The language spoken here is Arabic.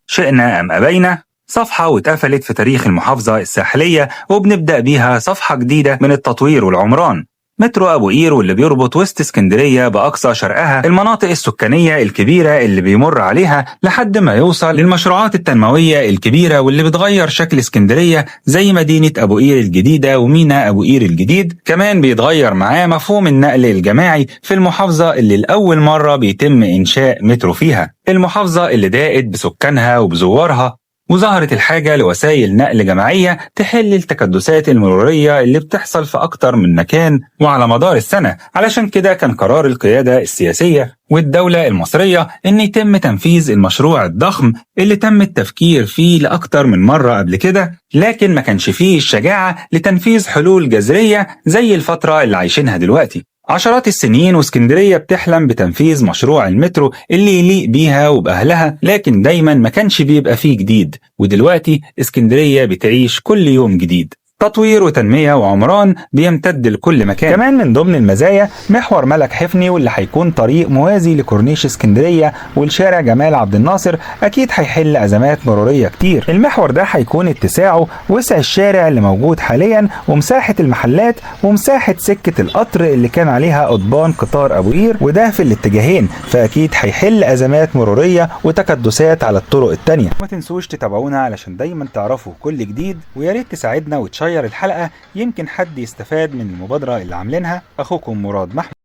شئنا أم أبينا صفحة واتقفلت في تاريخ المحافظة الساحلية، وبنبدأ بيها صفحة جديدة من التطوير والعمران. مترو أبو قير واللي بيربط وسط اسكندرية بأقصى شرقها، المناطق السكانية الكبيرة اللي بيمر عليها لحد ما يوصل للمشروعات التنموية الكبيرة واللي بتغير شكل اسكندرية زي مدينة أبو قير الجديدة وميناء أبو قير الجديد. كمان بيتغير معاه مفهوم النقل الجماعي في المحافظة اللي لأول مرة بيتم إنشاء مترو فيها، المحافظة اللي ضاقت بسكانها وبزوارها، وظهرت الحاجة لوسائل نقل جماعية تحل التكدسات المرورية اللي بتحصل في أكتر من مكان وعلى مدار السنة. علشان كده كان قرار القيادة السياسية والدولة المصرية إن يتم تنفيذ المشروع الضخم اللي تم التفكير فيه لأكتر من مرة قبل كده، لكن ما كانش فيه الشجاعة لتنفيذ حلول جذرية زي الفترة اللي عايشينها دلوقتي. عشرات السنين واسكندرية بتحلم بتنفيذ مشروع المترو اللي يليق بيها وبأهلها، لكن دايما ما كانش بيبقى فيه جديد، ودلوقتي اسكندرية بتعيش كل يوم جديد. تطوير وتنمية وعمران بيمتد لكل مكان. كمان من ضمن المزايا محور ملك حفني، واللي هيكون طريق موازي لكورنيش اسكندرية والشارع جمال عبد الناصر، أكيد هيحل أزمات مرورية كتير. المحور ده هيكون اتساعه وسع الشارع اللي موجود حاليا ومساحة المحلات ومساحة سكة القطر اللي كان عليها قضبان قطار أبو قير، وده في الاتجاهين، فأكيد هيحل أزمات مرورية وتكدسات على الطرق التانية. ما تنسوش تتابعونا علشان دايما تعرفوا كل جديد، وياريت تساعدنا وتشير الحلقة، يمكن حد يستفاد من المبادرة اللي عاملينها. أخوكم مراد محمود.